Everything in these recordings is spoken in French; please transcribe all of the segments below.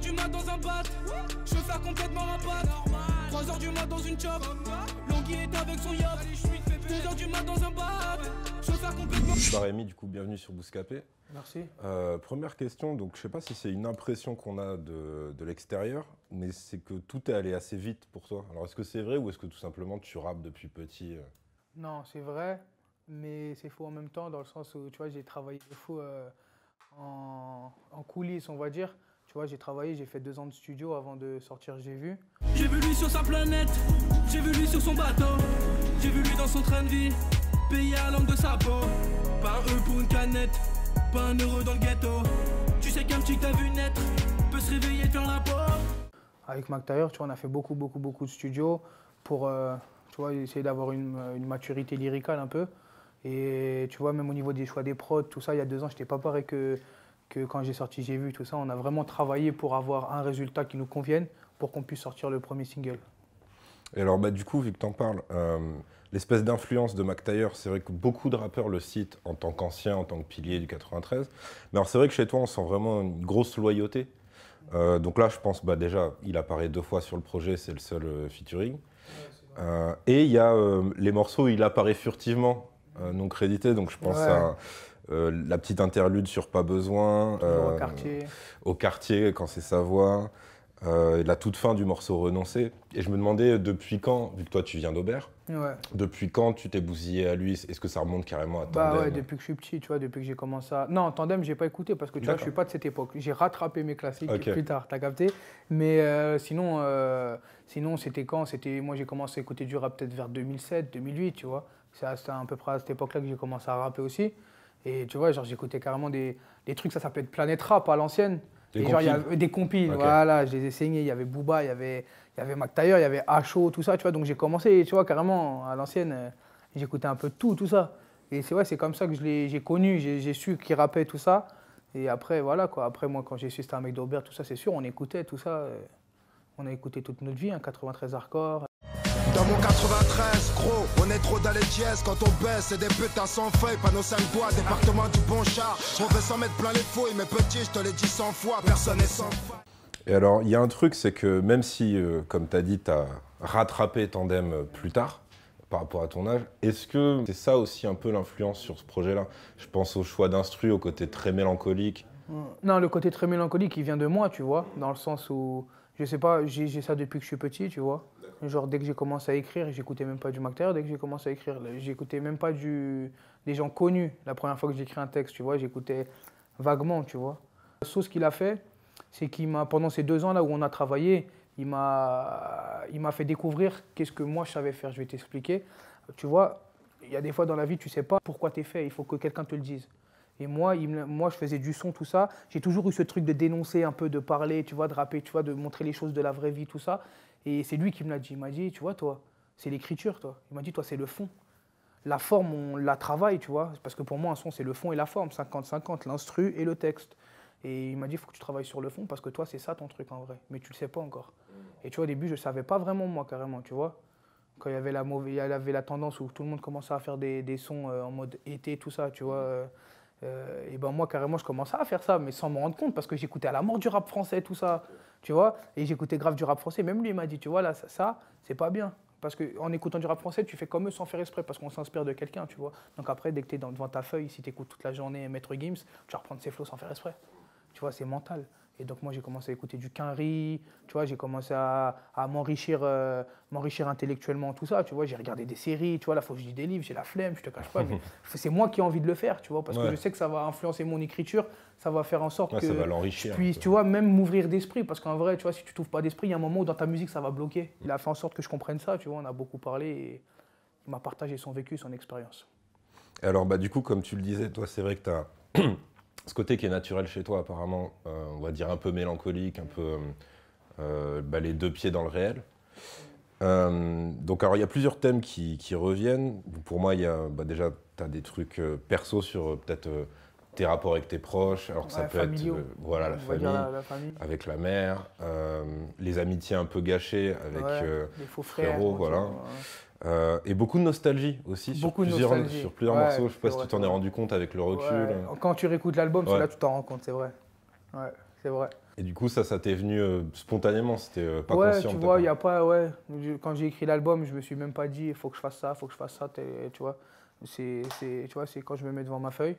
du mat dans un bat, chauffeur complètement rapat. 3h du mat dans une chop, Longhi est avec son yacht. 2h du mat dans un bat, chauffeur complètement. Bah Rémi, du coup, bienvenue sur Bouscapé. Merci. Première question, donc je sais pas si c'est une impression qu'on a de l'extérieur, mais c'est que tout est allé assez vite pour toi. Alors est-ce que c'est vrai ou est-ce que tout simplement tu rappes depuis petit Non, c'est vrai, mais c'est faux en même temps, dans le sens où, tu vois, j'ai travaillé de fou en coulisses, on va dire. Tu vois, j'ai travaillé, j'ai fait 2 ans de studio avant de sortir J'ai vu. J'ai vu lui sur sa planète, j'ai vu lui sur son bateau, j'ai vu lui dans son train de vie, payé à l'angle de sa peau. Pas un E pour une canette, pas un euro dans le ghetto. Tu sais qu'un petit que t'as vu naître peut se réveiller et te faire la peau. Avec Mac Taylor, tu vois, on a fait beaucoup de studios pour, tu vois, essayer d'avoir une maturité lyricale un peu. Et tu vois, même au niveau des choix des prods, tout ça, il y a 2 ans, je n'étais pas pareil que quand j'ai sorti J'ai vu, tout ça. On a vraiment travaillé pour avoir un résultat qui nous convienne pour qu'on puisse sortir le premier single. Et alors bah, du coup, vu que tu en parles, l'espèce d'influence de Mac Taylor, c'est vrai que beaucoup de rappeurs le citent en tant qu'ancien, en tant que pilier du 93. Mais alors c'est vrai que chez toi, on sent vraiment une grosse loyauté. Donc là, je pense bah, déjà, il apparaît 2 fois sur le projet, c'est le seul featuring. Et il y a les morceaux où il apparaît furtivement, non crédité, donc je pense à la petite interlude sur Pas besoin, au quartier quand c'est sa voix, la toute fin du morceau Renoncer. Et je me demandais depuis quand, vu que toi tu viens d'Aubert, depuis quand tu t'es bousillé à lui? Est-ce que ça remonte carrément à Tandem? Bah ouais, depuis que je suis petit, tu vois, depuis que j'ai commencé à... Non, Tandem, j'ai pas écouté parce que tu vois, je suis pas de cette époque. J'ai rattrapé mes classiques plus tard, t'as capté? Mais sinon c'était quand? Moi, j'ai commencé à écouter du rap peut-être vers 2007, 2008, tu vois. C'est à peu près à cette époque-là que j'ai commencé à rapper aussi. Et tu vois, genre, j'écoutais carrément des trucs, ça s'appelait Planète Rap à l'ancienne. Et genre, il y avait des compiles, voilà, je les ai saignés. Il y avait Booba, il y avait Mac Taylor, il y avait Acho, tout ça, tu vois. Donc j'ai commencé, tu vois, carrément, à l'ancienne, j'écoutais un peu de tout ça. Et c'est comme ça que j'ai connu, j'ai su qui rappait tout ça. Et après, voilà, quoi. Après, moi, quand j'ai su que c'était un mec d'Aubert, tout ça, c'est sûr, on écoutait tout ça. On a écouté toute notre vie, hein, 93 hardcore. Dans mon 93, gros, on est trop dans les dièses. Quand on baisse, c'est des putains sans feuilles. Panneau 5 doigts, département du bon char. On veut s'en mettre plein les fouilles, mais petit, je te l'ai dit 100 fois, personne n'est sans faille. Et alors, il y a un truc, c'est que même si, comme tu as dit, tu as rattrapé Tandem plus tard, par rapport à ton âge, est-ce que c'est ça aussi un peu l'influence sur ce projet-là? Je pense au choix d'instru, au côté très mélancolique. Non, le côté très mélancolique, il vient de moi, tu vois, dans le sens où, je sais pas, j'ai ça depuis que je suis petit, tu vois. Genre, dès que j'ai commencé à écrire, j'écoutais même pas du Mac Taylor, dès que j'ai commencé à écrire, j'écoutais même pas des gens connus. La première fois que j'écris un texte, tu vois, j'écoutais vaguement, tu vois. La chose qu'il a fait, c'est qu'il m'a, pendant ces 2 ans là où on a travaillé, il m'a fait découvrir qu'est-ce que moi je savais faire. Je vais t'expliquer. Tu vois, il y a des fois dans la vie, tu sais pas pourquoi tu es fait, il faut que quelqu'un te le dise. Et moi, je faisais du son, tout ça. J'ai toujours eu ce truc de dénoncer un peu, de parler, tu vois, de rapper, tu vois, de montrer les choses de la vraie vie, tout ça. Et c'est lui qui me l'a dit. Il m'a dit, tu vois, toi, c'est l'écriture, toi. Il m'a dit, toi, c'est le fond. La forme, on la travaille, tu vois. Parce que pour moi, un son, c'est le fond et la forme, 50-50, l'instru et le texte. Et il m'a dit, il faut que tu travailles sur le fond parce que toi, c'est ça ton truc en vrai. Mais tu le sais pas encore. Et tu vois, au début, je ne savais pas vraiment, moi, carrément, tu vois. Quand il y avait la tendance où tout le monde commençait à faire des sons en mode été, tout ça, tu vois. Et ben moi, carrément, je commençais à faire ça, mais sans me rendre compte, parce que j'écoutais à la mort du rap français, tout ça, tu vois. Et j'écoutais grave du rap français. Même lui, il m'a dit, tu vois, là, ça c'est pas bien. Parce qu'en écoutant du rap français, tu fais comme eux sans faire exprès, parce qu'on s'inspire de quelqu'un, tu vois. Donc après, dès que tu es devant ta feuille, si tu écoutes toute la journée Maître Gims, tu vas reprendre ses flots sans faire exprès. Tu vois, c'est mental. Et donc moi, j'ai commencé à écouter du Quinry, tu vois, j'ai commencé à m'enrichir intellectuellement, tout ça, tu vois. J'ai regardé des séries, tu vois, là, il faut que je lis des livres, j'ai la flemme, je te cache pas, mais c'est moi qui ai envie de le faire, tu vois, parce que je sais que ça va influencer mon écriture, ça va faire en sorte que ça va l'enrichir, je puisse, tu vois, même m'ouvrir d'esprit, parce qu'en vrai, tu vois, si tu t'ouvres pas d'esprit, il y a un moment où dans ta musique, ça va bloquer. Il a fait en sorte que je comprenne ça, tu vois, on a beaucoup parlé et il m'a partagé son vécu, son expérience. Et alors, bah, du coup, comme tu le disais, toi, c'est vrai que tu as ce côté qui est naturel chez toi, apparemment, on va dire un peu mélancolique, un peu les 2 pieds dans le réel. Donc, alors, il y a plusieurs thèmes qui reviennent. Pour moi, il y a déjà, tu as des trucs perso sur peut-être tes rapports avec tes proches, alors que ça peut familiaux. être voilà, la famille, avec la mère, les amitiés un peu gâchées avec les faux frères, voilà. Et beaucoup de nostalgie aussi sur plusieurs morceaux. Je ne sais pas si tu t'en es rendu compte avec le recul. Quand tu réécoutes l'album, c'est là que tu t'en rends compte, c'est vrai. Ouais, c'est vrai. Et du coup, ça t'est venu spontanément, c'était pas Ouais, conscient. tu de ta vois, part. il y a pas, ouais. Quand j'ai écrit l'album, je me suis même pas dit, il faut que je fasse ça, il faut que je fasse ça, tu vois. Tu vois, c'est quand je me mets devant ma feuille,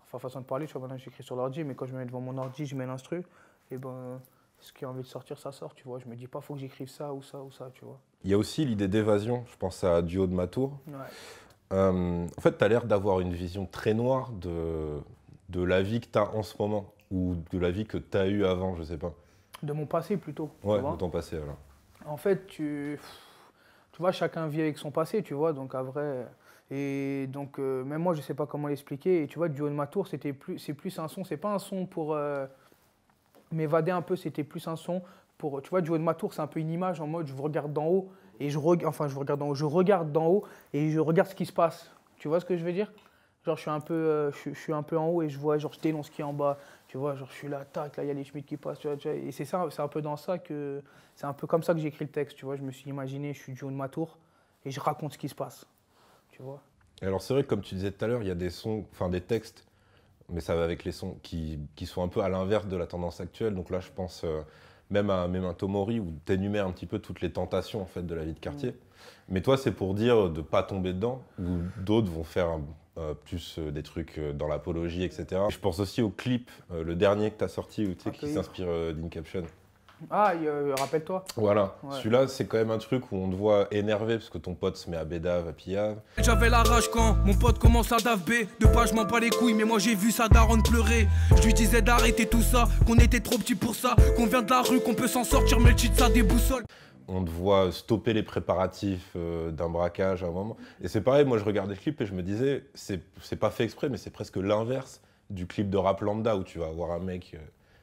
enfin, façon de parler, tu vois, maintenant j'écris sur l'ordi, mais quand je me mets devant mon ordi, je mets l'instru, et ben, ce qui a envie de sortir, ça sort, tu vois. Je me dis pas, faut que j'écrive ça ou ça ou ça, tu vois. Il y a aussi l'idée d'évasion, je pense à Du haut de ma tour. Ouais. En fait, tu as l'air d'avoir une vision très noire de la vie que tu as en ce moment, ou de la vie que tu as eue avant, je sais pas. De mon passé plutôt. Tu Ouais, vois. de ton passé, alors. En fait, tu vois, chacun vit avec son passé, tu vois, donc à vrai. Et donc, même moi, je sais pas comment l'expliquer. Et tu vois, Du haut de ma tour, c'est plus un son, c'est pas un son pour m'évader un peu, c'était plus un son pour. Tu vois, Du haut de ma tour, c'est un peu une image en mode je vous regarde d'en haut, et je regarde d'en haut, je regarde d'en haut, et je regarde ce qui se passe. Tu vois ce que je veux dire? Genre, je suis un peu, je suis un peu en haut et je vois, genre, je dénonce ce qui est en bas. Tu vois, genre, je suis là, tac, là, il y a les Schmitt qui passent. Tu vois, et c'est ça, c'est un peu dans ça que. C'est un peu comme ça que j'ai écrit le texte, tu vois. Je me suis imaginé, je suis du haut de ma tour et je raconte ce qui se passe. Tu vois. Et alors, c'est vrai que, comme tu disais tout à l'heure, il y a des sons, enfin des textes, mais ça va avec les sons, qui sont un peu à l'inverse de la tendance actuelle. Donc là, je pense même à Memento Mori, où tu énumères un petit peu toutes les tentations en fait, de la vie de quartier. Mais toi, c'est pour dire de ne pas tomber dedans, ou d'autres vont faire plus des trucs dans l'apologie, etc. Je pense aussi au clip, le dernier que tu as sorti, où, tu sais, qui Accueillir. s'inspire d'Incaption. Ah, rappelle-toi. Voilà, Ouais. celui-là, c'est quand même un truc où on te voit énervé parce que ton pote se met à bédave, à pillave. J'avais la rage quand mon pote commence à daver. De pas, je m'en bats les couilles, mais moi j'ai vu sa daronne pleurer. Je lui disais d'arrêter tout ça, qu'on était trop petits pour ça, qu'on vient de la rue, qu'on peut s'en sortir, mais le cheat ça déboussole. On te voit stopper les préparatifs d'un braquage à un moment. Et c'est pareil, moi je regardais le clip et je me disais, c'est pas fait exprès, mais c'est presque l'inverse du clip de rap lambda où tu vas avoir un mec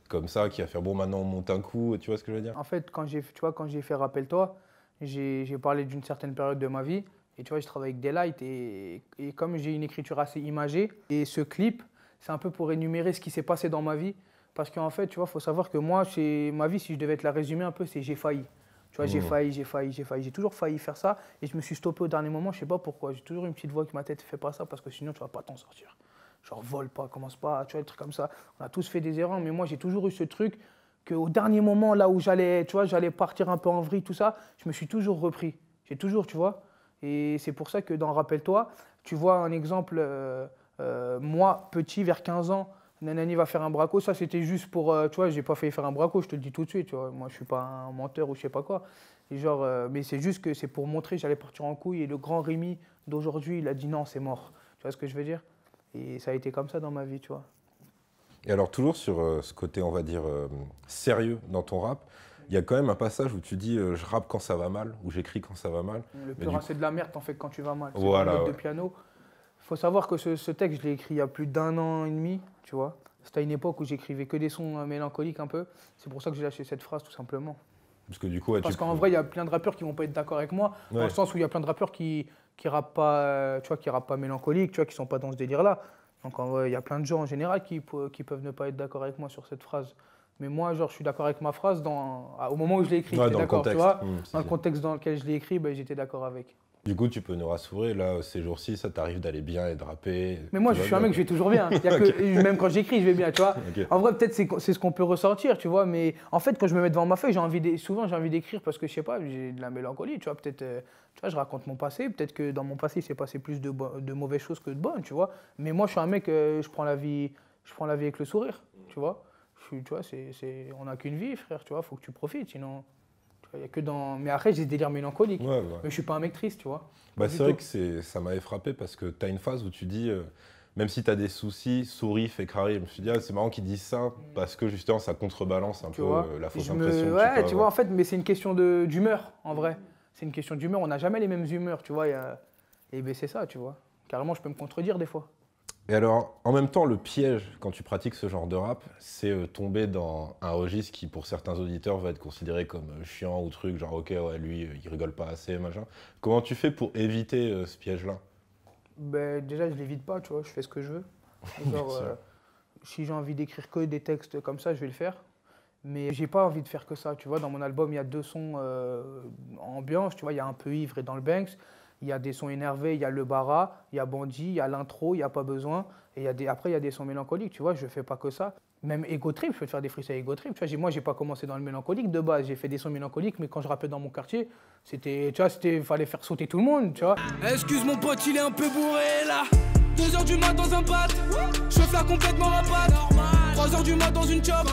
comme ça qui va faire bon, maintenant on monte un coup, tu vois ce que je veux dire? En fait, quand j'ai fait Rappelle-toi, j'ai parlé d'une certaine période de ma vie. Et tu vois, je travaille avec des lights. Et comme j'ai une écriture assez imagée, et ce clip, c'est un peu pour énumérer ce qui s'est passé dans ma vie. Parce qu'en fait, tu vois, il faut savoir que moi, ma vie, si je devais te la résumer un peu, c'est j'ai failli. Tu vois, j'ai failli. J'ai toujours failli faire ça. Et je me suis stoppé au dernier moment, je sais pas pourquoi. J'ai toujours une petite voix qui m'a tête, fais pas ça, parce que sinon, tu vas pas t'en sortir. Genre, vole pas, commence pas, tu vois, des trucs comme ça. On a tous fait des erreurs, mais moi, j'ai toujours eu ce truc qu'au dernier moment, là où j'allais, tu vois, j'allais partir un peu en vrille, tout ça, je me suis toujours repris. J'ai toujours, tu vois. Et c'est pour ça que dans Rappelle-toi, tu vois un exemple, moi, petit, vers 15 ans, Nanani va faire un braco. Ça, c'était juste pour, tu vois, j'ai pas failli faire un braco, je te le dis tout de suite, tu vois. Moi, je suis pas un menteur ou je sais pas quoi. Et genre, mais c'est juste que c'est pour montrer, j'allais partir en couille. Et le grand Rémi d'aujourd'hui, il a dit non, c'est mort. Tu vois ce que je veux dire? Et ça a été comme ça dans ma vie, tu vois. Et alors, toujours sur ce côté, on va dire, sérieux dans ton rap, il y a quand même un passage où tu dis je rappe quand ça va mal, ou j'écris quand ça va mal. Le Mais peur, du c'est de la merde, t'en fais quand tu vas mal. C'est Voilà, une note ouais. de piano. Il faut savoir que ce texte, je l'ai écrit il y a plus d'1 an et demi, tu vois. C'était à une époque où j'écrivais que des sons mélancoliques un peu. C'est pour ça que j'ai lâché cette phrase, tout simplement. Parce que du coup, ouais, Parce qu'en vrai, il y a plein de rappeurs qui vont pas être d'accord avec moi, dans Ouais. le sens où il y a plein de rappeurs qui rappent pas, tu vois, qui rappent pas mélancolique, tu vois, qui sont pas dans ce délire-là. Donc en vrai, il y a plein de gens en général qui peuvent ne pas être d'accord avec moi sur cette phrase. Mais moi, genre, je suis d'accord avec ma phrase au moment où je l'ai écrit. Ouais, J'étais dans le d'accord, tu contexte. vois. C'est Dans le clair. contexte dans lequel je l'ai écrit, ben, j'étais d'accord avec. Du coup, tu peux nous rassurer, là, ces jours-ci, ça t'arrive d'aller bien et de rapper. Mais moi, tout je va suis un bien, mec, je vais toujours bien. Il y a que, même quand j'écris, je vais bien, tu vois. Ok. En vrai, peut-être c'est ce qu'on peut ressortir, tu vois. Mais en fait, quand je me mets devant ma feuille, souvent, j'ai envie d'écrire parce que, je sais pas, j'ai de la mélancolie, tu vois. Peut-être, tu vois, je raconte mon passé. Peut-être que dans mon passé, il s'est passé plus de mauvaises choses que de bonnes, tu vois. Mais moi, je suis un mec, je prends la vie avec le sourire, tu vois. Tu vois, on n'a qu'une vie, frère, tu vois. Faut que tu profites, sinon. Tu vois, y a que dans... Mais après, j'ai des délires mélancoliques. Ouais, ouais. Mais je suis pas un mec triste, tu vois. Bah, Pas c'est du vrai tout. que ça m'avait frappé parce que tu as une phase où tu dis, même si tu as des soucis, souris, fais crari. Je me suis dit, ah, c'est marrant qu'ils disent ça parce que justement ça contrebalance un Tu peu vois, la fausse je impression que tu ouais, peux tu vois, avoir. en fait, mais c'est une question d'humeur, en vrai. C'est une question d'humeur. On n'a jamais les mêmes humeurs, tu vois. Et ben, c'est ça, tu vois. Carrément, je peux me contredire des fois. Et alors, en même temps, le piège quand tu pratiques ce genre de rap, c'est tomber dans un registre qui, pour certains auditeurs, va être considéré comme chiant ou truc, genre ok, ouais, lui, il rigole pas assez, machin. Comment tu fais pour éviter ce piège-là? Ben, déjà, je l'évite pas, tu vois. Je fais ce que je veux. Genre, sûr. si j'ai envie d'écrire que des textes comme ça, je vais le faire. Mais j'ai pas envie de faire que ça, tu vois. Dans mon album, il y a 2 sons ambiance, tu vois. Il y a un peu ivre et dans le Banks. Il y a des sons énervés, il y a le bara, il y a Bandit, il y a l'intro, il n'y a pas besoin. Et après, il y a des sons mélancoliques, tu vois. Je fais pas que ça. Même Ego Trip, je peux te faire des freestyles Ego Trip. Tu vois, moi, j'ai pas commencé dans le mélancolique de base. J'ai fait des sons mélancoliques, mais quand je rappais dans mon quartier, c'était, tu vois, fallait faire sauter tout le monde, tu vois. Excuse mon pote, il est un peu bourré là. 2h du mat dans un pâte, chauffe là complètement rapate. 3h du mat dans une chop,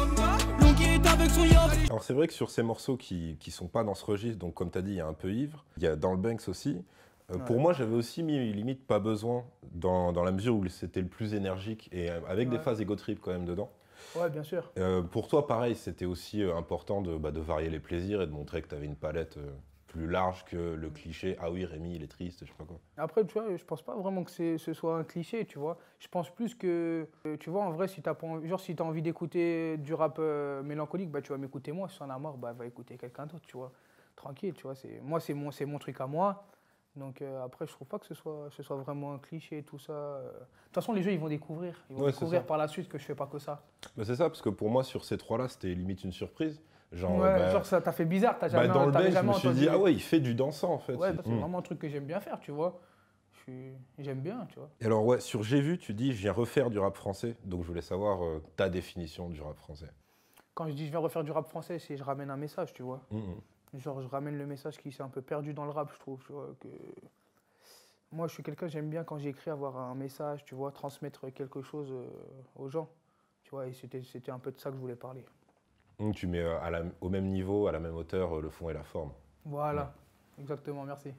Longuy est avec son yacht. Alors c'est vrai que sur ces morceaux qui sont pas dans ce registre, donc comme tu as dit, il y a un peu ivre, il y a dans le Banks aussi. Pour moi, j'avais aussi mis limite pas besoin dans la mesure où c'était le plus énergique et avec des phases Ego Trip quand même dedans. Ouais, bien sûr. Pour toi, pareil, c'était aussi important de varier les plaisirs et de montrer que tu avais une palette plus large que le cliché « Ah oui, Rémi, il est triste », je sais pas quoi. Après, tu vois, je pense pas vraiment que ce soit un cliché, tu vois. Je pense plus que, tu vois, en vrai, si t'as envie d'écouter du rap mélancolique, bah, tu vas m'écouter moi. Si t'en as marre, bah, va écouter quelqu'un d'autre, tu vois. Tranquille, tu vois. Moi, c'est mon truc à moi. Donc après, je trouve pas que ce soit vraiment un cliché, tout ça. De toute façon, les gens, ils vont découvrir. Ils vont découvrir par la suite que je fais pas que ça. Bah, c'est ça, parce que pour moi, sur ces trois-là, c'était limite une surprise. Genre, genre ça t'a fait bizarre, t'as jamais dans le Banks, je me suis entendu... dit, ah ouais, il fait du dansant en fait. Ouais, c'est vraiment un truc que j'aime bien faire, tu vois. J'aime bien, tu vois. Et alors, ouais, sur J'ai vu, tu dis, je viens refaire du rap français. Donc, je voulais savoir ta définition du rap français. Quand je dis je viens refaire du rap français, c'est je ramène un message, tu vois. Genre, je ramène le message qui s'est un peu perdu dans le rap, je trouve. Tu vois, que... Moi, je suis quelqu'un, j'aime bien quand j'écris avoir un message, tu vois, transmettre quelque chose aux gens. Tu vois, et c'était un peu de ça que je voulais parler. Tu mets au même niveau, à la même hauteur, le fond et la forme. Voilà, exactement, merci.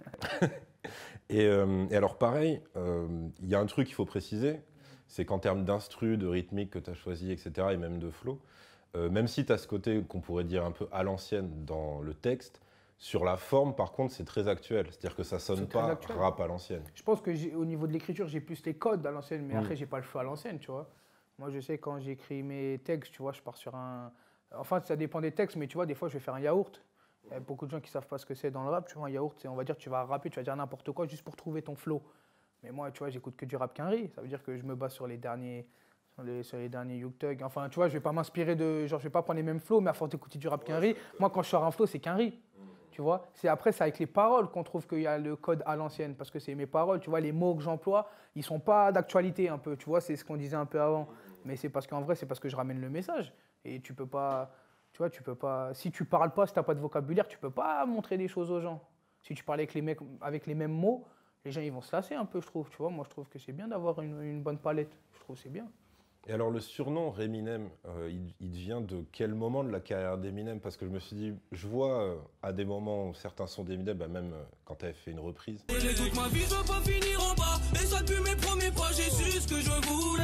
Et alors pareil, il y a un truc qu'il faut préciser, c'est qu'en termes d'instru, de rythmique que tu as choisi, etc., et même de flow, même si tu as ce côté qu'on pourrait dire un peu à l'ancienne dans le texte, sur la forme, par contre, c'est très actuel. C'est-à-dire que ça sonne pas rap à l'ancienne. Je pense qu'au niveau de l'écriture, j'ai plus les codes à l'ancienne, mais après, j'ai pas le flow à l'ancienne, tu vois. Moi, je sais, quand j'écris mes textes, tu vois, je pars sur un... Enfin, ça dépend des textes, mais tu vois, des fois, je vais faire un yaourt. Il y a beaucoup de gens qui ne savent pas ce que c'est dans le rap. Tu vois, un yaourt, on va dire, tu vas rapper, tu vas dire n'importe quoi juste pour trouver ton flow. Mais moi, tu vois, j'écoute que du rap quinri. Ça veut dire que je me base sur les derniers Young Thug. Enfin, tu vois, je vais pas m'inspirer de... Genre, je vais pas prendre les mêmes flows, mais à force d'écouter du rap quinri, moi, quand je sors un flow, c'est quinri. Tu vois, après, c'est avec les paroles qu'on trouve qu'il y a le code à l'ancienne. Parce que c'est mes paroles, tu vois, les mots que j'emploie, ils sont pas d'actualité un peu. Tu vois, c'est ce qu'on disait un peu avant. Mais c'est parce qu'en vrai, c'est parce que je ramène le message. Et tu peux pas... Tu vois, tu peux pas. Si tu parles pas, si t'as pas de vocabulaire, tu peux pas montrer des choses aux gens. Si tu parles avec les mecs avec les mêmes mots, les gens ils vont se lasser un peu, je trouve. Tu vois, moi je trouve que c'est bien d'avoir une bonne palette. Je trouve que c'est bien. Et alors le surnom Réminem, il vient de quel moment de la carrière d'Eminem? Parce que je me suis dit, je vois à des moments où certains sons d'Eminem, bah, même quand tu avais fait une reprise. Toute ma vie, je veux pas finir en bas. Et ça depuis mes premiers pas, j'ai su ce que je voulais.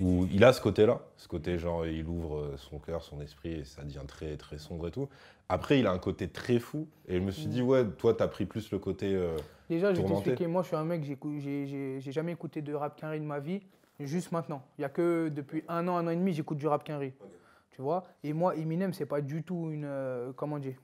Où il a ce côté-là, ce côté genre il ouvre son cœur, son esprit et ça devient très très sombre et tout. Après il a un côté très fou et je me suis dit ouais toi t'as pris plus le côté déjà je vais tourmenté. t'expliquer, moi je suis un mec, j'ai jamais écouté de rap quinri de ma vie, juste maintenant. Il y a que depuis un an et demi j'écoute du rap quinri, okay. Tu vois. Et moi Eminem c'est pas du tout une, comment dire,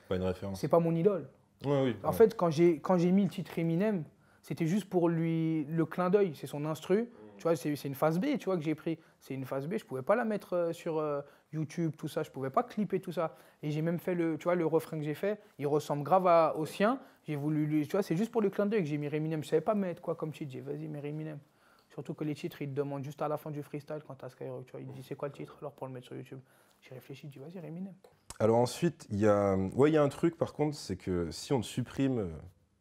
pas une référence. C'est pas mon idole. Ouais, oui, en fait quand j'ai mis le titre Eminem, c'était juste pour lui le clin d'œil, c'est son instru. Tu vois, c'est une phase B, tu vois, que j'ai pris. C'est une phase B, je pouvais pas la mettre sur YouTube, tout ça, je pouvais pas clipper tout ça. Et j'ai même fait tu vois, le refrain que j'ai fait, il ressemble grave au sien. J'ai voulu, tu vois, c'est juste pour le clin d'œil que j'ai mis Eminem. Je savais pas mettre quoi comme titre, j'ai dit vas-y, mets Eminem. Surtout que les titres, ils te demandent juste à la fin du freestyle quand t'as Skyrock, tu vois, il te dit c'est quoi le titre, alors pour le mettre sur YouTube. J'ai réfléchi, j'ai dit vas-y, Eminem. Alors ensuite, il y a un truc par contre, c'est que si on te supprime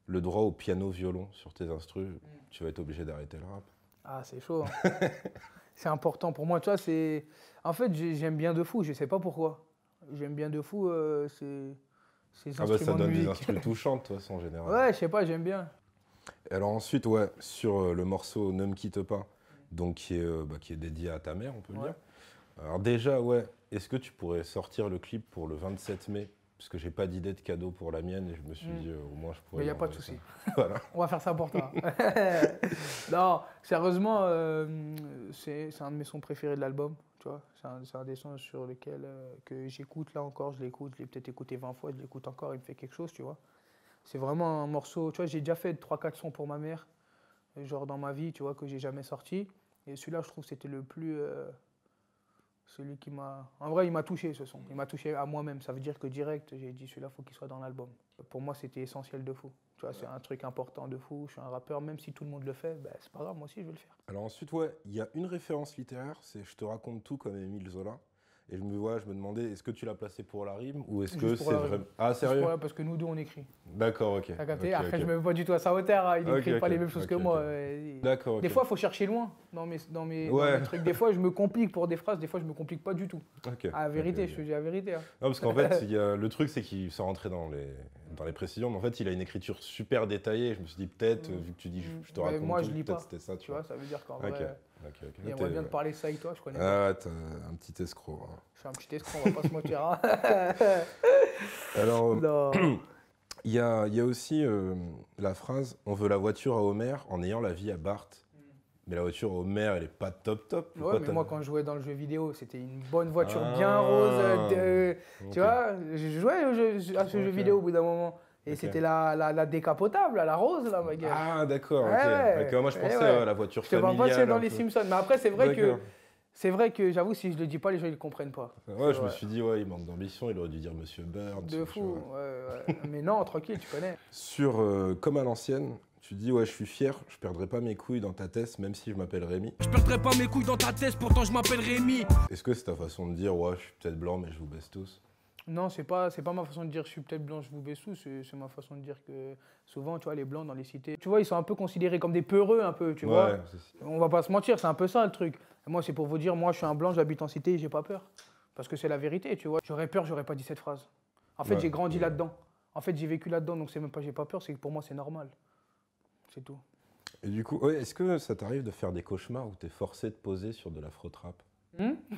le droit au piano-violon sur tes instrus, tu vas être obligé d'arrêter le rap. Ah, c'est chaud. Hein. C'est important pour moi. Tu vois, en fait, j'aime bien de fou. Je sais pas pourquoi. J'aime bien de fou ces instruments bah ça donne de musique. des instruments touchants, de toute façon, en général. Ouais, je sais pas, j'aime bien. Alors ensuite, ouais, sur le morceau Ne me quitte pas, donc qui est dédié à ta mère, on peut le dire. Alors déjà, ouais, est-ce que tu pourrais sortir le clip pour le 27 mai? Parce que j'ai pas d'idée de cadeau pour la mienne et je me suis dit au moins je pourrais. Mais il n'y a pas de souci. Voilà. On va faire ça pour toi. Non, sérieusement, c'est un de mes sons préférés de l'album. Tu vois, c'est un des sons sur lesquels que j'écoute là encore. Je l'écoute, je l'ai peut-être écouté 20 fois, je l'écoute encore, il me fait quelque chose, tu vois. C'est vraiment un morceau. Tu vois, j'ai déjà fait 3-4 sons pour ma mère, genre dans ma vie, tu vois, que j'ai jamais sorti. Et celui-là, je trouve que c'était le plus. Celui qui m'a... En vrai, il m'a touché ce son. Il m'a touché à moi-même. Ça veut dire que direct, j'ai dit celui-là, il faut qu'il soit dans l'album. Pour moi, c'était essentiel de fou. Tu vois, c'est un truc important de fou. Je suis un rappeur, même si tout le monde le fait, ben, c'est pas grave, moi aussi, je vais le faire. Alors ensuite, ouais, il y a une référence littéraire, c'est Je te raconte tout comme Émile Zola. Et je me demandais, est-ce que tu l'as placé pour la rime ou est-ce que Juste pour c'est la rime. vraiment... Ah, sérieux? Voilà, parce que nous deux, on écrit. D'accord, ok. T'as capté? Ok, Après, ok. je me mets pas du tout à sa hauteur. Hein. Il Ok, écrit pas ok, les mêmes choses ok, que ok. moi. D'accord, ok. Des fois, il faut chercher loin dans mes Ouais. trucs. Des fois, je me complique pour des phrases. Des fois, je me complique pas du tout. Ok. À la vérité, Ok, ok. je te dis la vérité. Hein. Non, parce qu'en fait, le truc, c'est qu'il sans rentrer dans les précisions, mais en fait, il a une écriture super détaillée. Je me suis dit, peut-être, vu que tu dis, je te Mais raconte moi, tout, je lis peut-être pas. c'était ça, Tu vois, ça veut dire qu'en Ok, vrai, ok. il aimerait bien te parler de ça avec toi. Je connais pas. Ah, t'es un petit escroc. Hein. Je suis un petit escroc, on va pas se mentir. Hein. Alors, Non. il y a aussi la phrase « On veut la voiture à Homer en ayant la vie à Bart ». Mais la voiture à Homer, elle est pas top. Pourquoi Ouais, mais t'as- moi, quand je jouais dans le jeu vidéo, c'était une bonne voiture Ah, bien rose. ok. Tu vois, je jouais à ce jeu Ok. vidéo au bout d'un moment. Et Ok. c'était la décapotable, la rose, là, ma gueule. Ah, d'accord, ok. Ouais, Ok, moi, je ouais, pensais ouais. à la voiture Je te parle familiale. pas, c'est dans un les peu. Simpsons. Mais après, c'est vrai D'accord. que j'avoue, si je le dis pas, les gens, ils le comprennent pas. Ouais, je me vrai. suis dit, ouais, il manque d'ambition, il aurait dû dire Monsieur Burns. De tu fou, vois. ouais. Mais non, tranquille, tu connais. Sur Comme à l'ancienne, tu dis, ouais, je suis fier, je perdrai pas mes couilles dans ta tête, même si je m'appelle Rémi. Je perdrai pas mes couilles dans ta tête, pourtant je m'appelle Rémi. Est-ce que c'est ta façon de dire, ouais, je suis peut-être blanc, mais je vous baisse tous? Non, c'est pas ma façon de dire je suis peut-être blanc, je vous baisse tous, c'est ma façon de dire que souvent, tu vois, les blancs dans les cités, tu vois, ils sont un peu considérés comme des peureux, un peu, tu vois. Ouais, c'est- On va pas se mentir, c'est un peu ça le truc. Et moi, c'est pour vous dire, moi, je suis un blanc, j'habite en cité et j'ai pas peur. Parce que c'est la vérité, tu vois. J'aurais peur, j'aurais pas dit cette phrase. En fait, Ouais. j'ai grandi là-dedans. En fait, j'ai vécu là-dedans, donc c'est même pas j'ai pas peur, c'est que pour moi, c'est normal. C'est tout. Et du coup, ouais, est-ce que ça t'arrive de faire des cauchemars où t'es forcé de poser sur de l'afro-trap?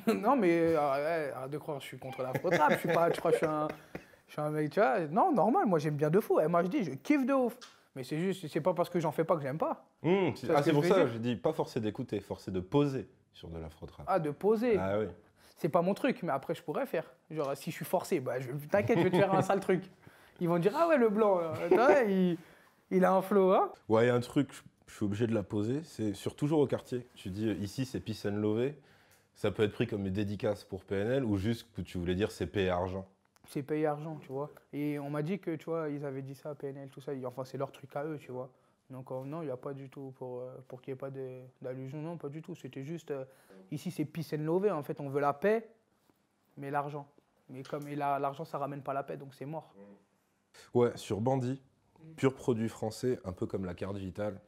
Non, mais arrête de croire que je suis contre l'afro-trap. Je suis pas, tu crois que je suis un mec, tu vois. Non, normal, moi, j'aime bien de fou. Et moi, je dis, je kiffe de ouf. Mais c'est juste, c'est pas parce que j'en fais pas que j'aime pas. C'est ce que pour je veux ça, dire j'ai dit pas forcé d'écouter, forcé de poser sur de l'afro-trap. Ah, de poser. Ah oui. C'est pas mon truc, mais après, je pourrais faire. Genre, si je suis forcé, bah, t'inquiète, je vais te faire un sale truc. Ils vont dire, ah ouais, le blanc, il a un flow, hein. Ouais, il y a un truc, je suis obligé de la poser, c'est sur Toujours au quartier. Tu dis, ici, c'est Peace and Love. Ça peut être pris comme une dédicace pour PNL ou juste que tu voulais dire c'est paix et argent. C'est payé argent, tu vois. Et on m'a dit que, tu vois, ils avaient dit ça à PNL, tout ça. Enfin, c'est leur truc à eux, tu vois. Donc, non, il n'y a pas du tout pour qu'il n'y ait pas d'allusion. Non, pas du tout. C'était juste, ici, c'est peace and love. En fait, on veut la paix, mais l'argent. Mais l'argent, ça ramène pas la paix, donc c'est mort. Ouais, sur Bandit, pur produit français, un peu comme la carte vitale.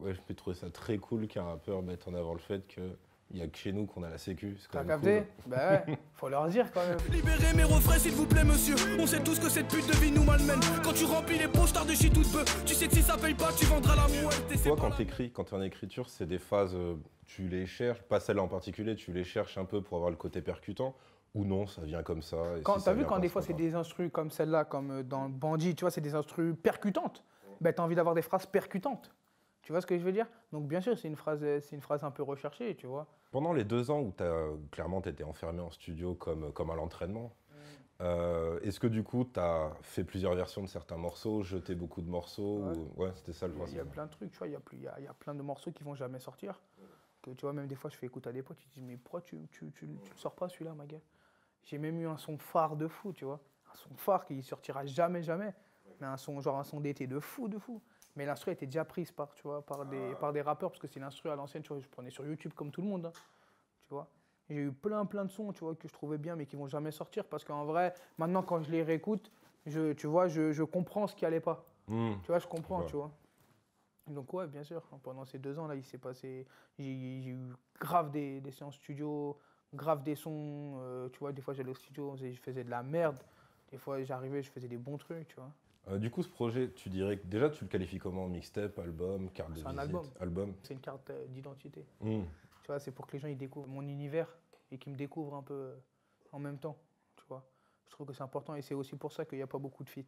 Ouais, je peux trouver ça très cool qu'un rappeur mette en avant le fait qu'il n'y a que chez nous qu'on a la sécu. C'est quand T'as même capté? cool. Bah ouais, faut leur dire quand même. Libérez mes refrains s'il vous plaît monsieur. On sait tous que cette pute de vie nous malmène. Quand tu remplis les poches t'as de chier toute peu. Tu sais que si ça paye pas tu vendras la mouette. Et c'est Toi, pas quand la- t'écris, quand t'es en écriture, c'est des phases, tu les cherches, pas celle-là en particulier, tu les cherches un peu pour avoir le côté percutant, ou non, ça vient comme ça. Et Quand, si ça t'as vu vient quand pas, des fois c'est pas des instrus comme celle-là, comme dans Bandit, tu vois, c'est des instrus percutantes. Ben, t'as envie d'avoir des phrases percutantes. Tu vois ce que je veux dire? Donc bien sûr, c'est une phrase un peu recherchée, tu vois. Pendant les 2 ans où clairement t'étais enfermé en studio comme à l'entraînement, est-ce que du coup t'as fait plusieurs versions de certains morceaux, jeté beaucoup de morceaux ou... Ouais, c'était ça le Il y a principe. plein de trucs, tu vois, il y a plein de morceaux qui vont jamais sortir. Que tu vois, même des fois, je fais écouter à des potes, ils disent, mais pourquoi tu le sors pas celui-là, ma gueule? J'ai même eu un son phare de fou, tu vois. Un son phare qui sortira jamais, jamais. Mais un son d'été de fou, de fou. Mais l'instru était déjà prise par des rappeurs, parce que c'est l'instru à l'ancienne, tu vois, je prenais sur YouTube comme tout le monde, hein, tu vois. Et j'ai eu plein de sons, tu vois, que je trouvais bien, mais qui vont jamais sortir, parce qu'en vrai, maintenant, quand je les réécoute, tu vois, je comprends ce qui allait pas. Tu vois, je comprends, Ouais. tu vois. Donc ouais, bien sûr, pendant ces 2 ans-là, il s'est passé... J'ai eu grave des séances studio, grave des sons, tu vois, des fois j'allais au studio, je faisais de la merde, des fois j'arrivais, je faisais des bons trucs, tu vois. Du coup, ce projet, tu dirais que déjà tu le qualifies comment? Mixtape, album, carte de C'est un visite? album. C'est une carte d'identité. Hmm. Tu vois, c'est pour que les gens ils découvrent mon univers et qu'ils me découvrent un peu en même temps, tu vois. Je trouve que c'est important et c'est aussi pour ça qu'il n'y a pas beaucoup de feats.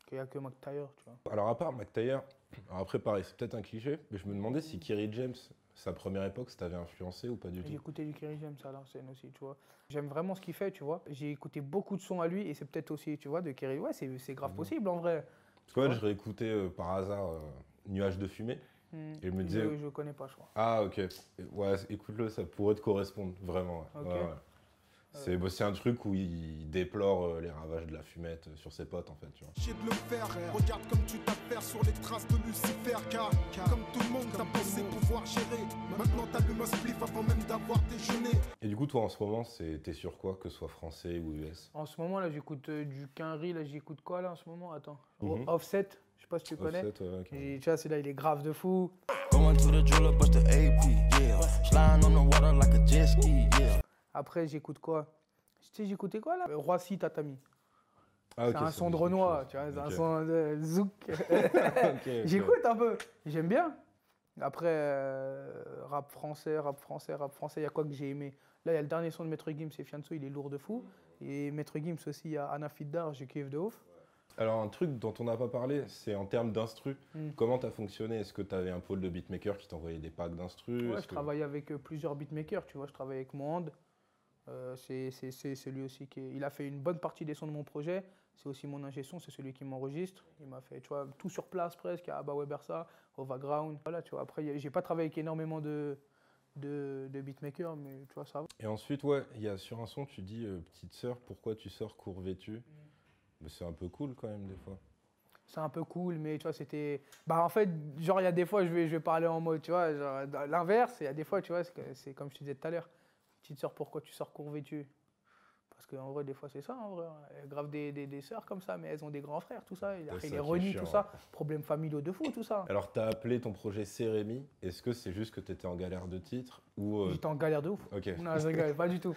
Qu'il n'y a que Mac Taylor, tu vois. Alors à part Mac Taylor, alors après pareil, c'est peut-être un cliché, mais je me demandais si Kerry James, sa première époque, ça t'avait influencé ou pas du J'ai tout? écouté du Kerry James à l'ancienne aussi, tu vois. J'aime vraiment ce qu'il fait, tu vois. J'ai écouté beaucoup de sons à lui et c'est peut-être aussi, tu vois, de Kerry. Ouais, c'est grave possible en vrai. Parce que ouais, je réécoutais par hasard Nuages de fumée. Et il me disait... Je connais pas, je crois. Ah, ok. Ouais, écoute-le, ça pourrait te correspondre, vraiment. Ouais. Ok. Ouais, ouais. C'est un truc où il déplore les ravages de la fumette sur ses potes, en fait, tu vois. Chier de le faire, regarde comme tu t'affaires sur les traces de Lucifer. Car comme tout le monde, t'as pensé pouvoir gérer. Maintenant t'allumes un spliff avant même d'avoir déjeuné. Et du coup, toi, en ce moment, t'es sur quoi, que ce soit français ou US? En ce moment, là, j'écoute du Quinry. Là, j'écoute quoi, là, en ce moment? Attends. Offset, je sais pas si tu connais. Offset, ouais, okay. Et, tu vois, celui-là, il est grave de fou. Après, j'écoute quoi? Tu sais, j'écoutais quoi, là? Roissy Tatami. Ah, c'est un son de Renoir, tu vois, c'est un son de Zouk. J'écoute un peu, j'aime bien. Après, rap français, il y a quoi que j'ai aimé? Là, il y a le dernier son de Maître Gims, c'est Fianso, il est lourd de fou. Et Maître Gims aussi, il y a Anna Fiddar, je kiffe de ouf. Alors, un truc dont on n'a pas parlé, c'est en termes d'instru. Comment tu as fonctionné? Est-ce que tu avais un pôle de beatmaker qui t'envoyait des packs d'instru? Ouais, je travaillais avec plusieurs beatmakers, tu vois. Je travaillais avec Mohand. C'est celui aussi il a fait une bonne partie des sons de mon projet. C'est aussi mon ingé son, c'est celui qui m'enregistre. Il m'a fait, tu vois, tout sur place presque, à Abba Webersa, Overground. Voilà, tu vois. Après, j'ai pas travaillé avec énormément de beatmakers, mais tu vois, ça va. Et ensuite, ouais, il y a sur un son, tu dis petite sœur, pourquoi tu sors court vêtu? Mais c'est un peu cool quand même des fois. C'est un peu cool, mais tu vois, c'était... Bah en fait, genre, il y a des fois, je vais parler en mode, tu vois, genre, l'inverse. Il y a des fois, tu vois, c'est comme je te disais tout à l'heure. Petite sœur, pourquoi tu sors court vêtu? Parce qu'en vrai, des fois, c'est ça, en vrai. Il y a grave des sœurs comme ça, mais elles ont des grands frères, tout ça. Après, les renie, tout ça. Problèmes familiaux de fou, tout ça. Alors, tu as appelé ton projet Cérémy. Est-ce que c'est juste que tu étais en galère de titre ou J'étais en galère de ouf. Ok. Non, je rigole, pas du tout.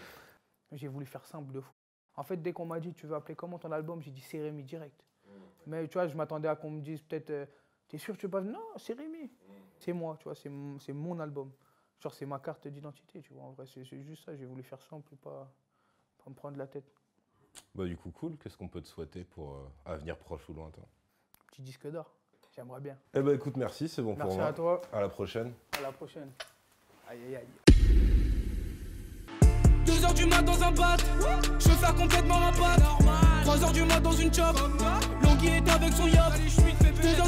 J'ai voulu faire simple de fou. En fait, dès qu'on m'a dit, tu veux appeler comment ton album, j'ai dit Cérémy direct. Mais tu vois, je m'attendais à qu'on me dise peut-être, t'es sûr que tu veux pas? Non, Cérémy. C'est moi, tu vois, c'est mon album. Genre, c'est ma carte d'identité, tu vois. En vrai, c'est juste ça. J'ai voulu faire simple, pas me prendre la tête. Bah, du coup, cool. Qu'est-ce qu'on peut te souhaiter pour avenir proche ou lointain? Petit disque d'or. J'aimerais bien. Eh ben, écoute, merci. C'est bon pour moi. Merci à toi. À la prochaine. À la prochaine. Aïe, aïe, aïe. 2h du mat dans un bat, je veux faire complètement un pat. 3h du mat dans une chop, Langui est avec son yacht. 2h